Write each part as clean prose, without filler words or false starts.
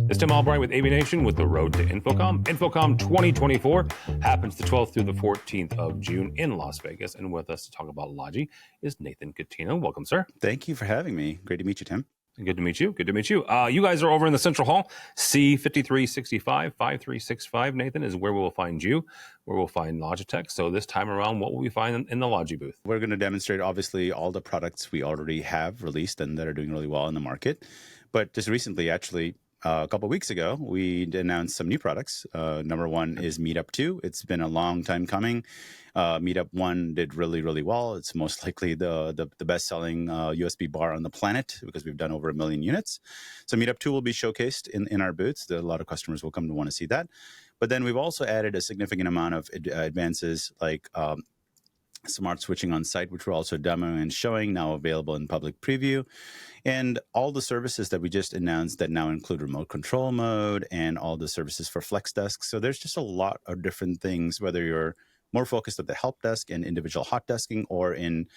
It's Tim Albright with AVNation with the road to InfoComm. InfoComm 2024 happens the 12th through the 14th of June in Las Vegas. And with us to talk about Logi is Nathan Coutinho. Welcome, sir. Thank you for having me. Great to meet you, Tim. Good to meet you. Good to meet you. You guys are over in the Central Hall. C5365, 5365, Nathan, is where we'll find you, where we'll find Logitech. So this time around, what will we find in the Logi booth? We're going to demonstrate, obviously, all the products we already have released and that are doing really well in the market. But just recently, actually, a couple of weeks ago, we announced some new products. Number one is Meetup 2. It's been a long time coming. Meetup 1 did really, really well. It's most likely the best-selling USB bar on the planet because we've done over 1 million units. So Meetup 2 will be showcased in our booths. A lot of customers will come to want to see that. But then we've also added a significant amount of advances like smart switching on site, which we're also demoing and showing, now available in public preview. And all the services that we just announced that now include remote control mode and all the services for flex desks. So there's just a lot of different things, whether you're more focused at the help desk and individual hot desking or in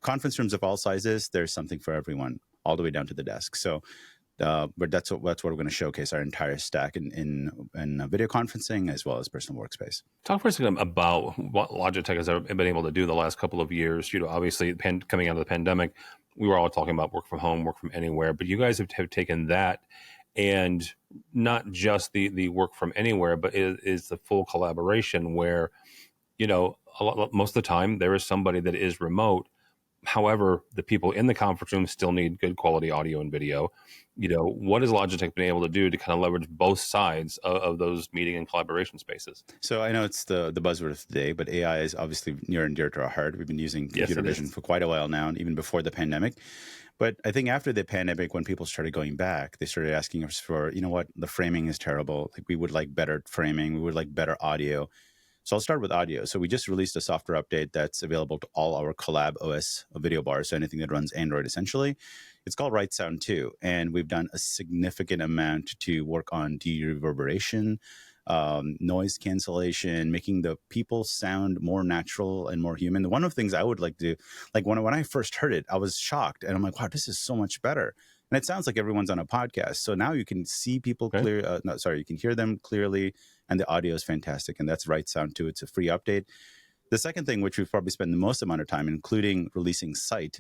conference rooms of all sizes, there's something for everyone, all the way down to the desk. So but that's what we're going to showcase, our entire stack in video conferencing as well as personal workspace. Talk for a second about what Logitech has been able to do the last couple of years. Obviously, coming out of the pandemic, we were all talking about work from home, work from anywhere, but you guys have taken that and not just the work from anywhere, but is the full collaboration where, most of the time there is somebody that is remote. However, the people in the conference room still need good quality audio and video. What has Logitech been able to do to kind of leverage both sides of those meeting and collaboration spaces? So I know it's the buzzword of the day, but AI is obviously near and dear to our heart. We've been using computer vision for quite a while now, even before the pandemic. But I think after the pandemic, when people started going back, they started asking us for, the framing is terrible. Like we would like better framing. We would like better audio. So I'll start with audio. So we just released a software update that's available to all our Collab OS video bars, so anything that runs Android essentially. It's called Right Sound 2, and we've done a significant amount to work on de-reverberation, noise cancellation, making the people sound more natural and more human. One of the things I would like to, when I first heard it, I was shocked, and I'm like, wow, this is so much better. And it sounds like everyone's on a podcast. So now you can see people you can hear them clearly, and the audio is fantastic. And that's Right Sound 2. It's a free update. The second thing, which we've probably spent the most amount of time, including releasing Sight,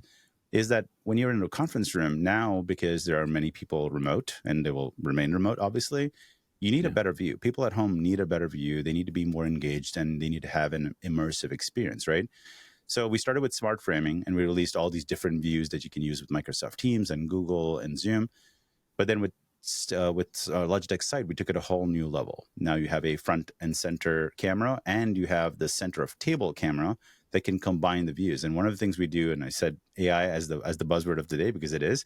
is that when you're in a conference room now, because there are many people remote, and they will remain remote, obviously, you need a better view. People at home need a better view. They need to be more engaged, and they need to have an immersive experience, right? So we started with smart framing, and we released all these different views that you can use with Microsoft Teams and Google and Zoom. But then with Logitech Sight, we took it a whole new level. Now you have a front and center camera, and you have the center of table camera that can combine the views. And one of the things we do, and I said AI as the buzzword of the day because it is,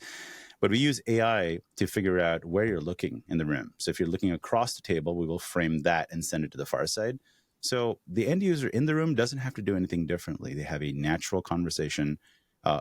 but we use AI to figure out where you're looking in the room. So if you're looking across the table, we will frame that and send it to the far side. So the end user in the room doesn't have to do anything differently. They have a natural conversation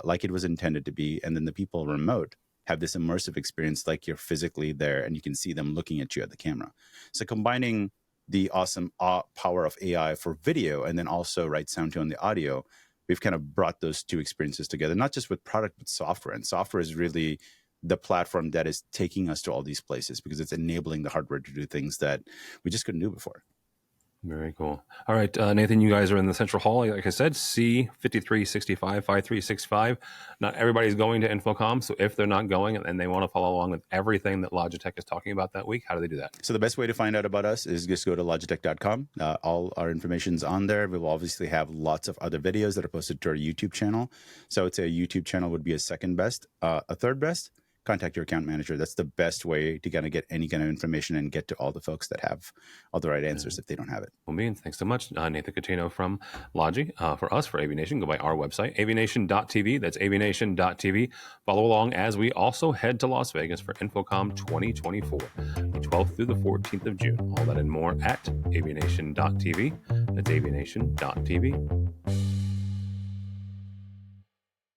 like it was intended to be. And then the people remote have this immersive experience like you're physically there and you can see them looking at you at the camera. So combining the awesome power of AI for video and then also Right Sound 2 on the audio, we've kind of brought those two experiences together, not just with product, but software. And software is really the platform that is taking us to all these places because it's enabling the hardware to do things that we just couldn't do before. Very cool. All right, Nathan, you guys are in the Central Hall. Like I said, C5365, 5365. Not everybody's going to InfoComm, so if they're not going and they want to follow along with everything that Logitech is talking about that week, how do they do that? So the best way to find out about us is just go to logitech.com. All our information's on there. We will obviously have lots of other videos that are posted to our YouTube channel. So I would say a YouTube channel would be a second best. A third best, contact your account manager. That's the best way to kind of get any kind of information and get to all the folks that have all the right answers if they don't have it. Well, thanks so much, Nathan Coutinho from Logi. For us, for AVNation, go by our website, avnation.tv. That's avnation.tv. Follow along as we also head to Las Vegas for InfoComm 2024, the 12th through the 14th of June. All that and more at avnation.tv. That's avnation.tv.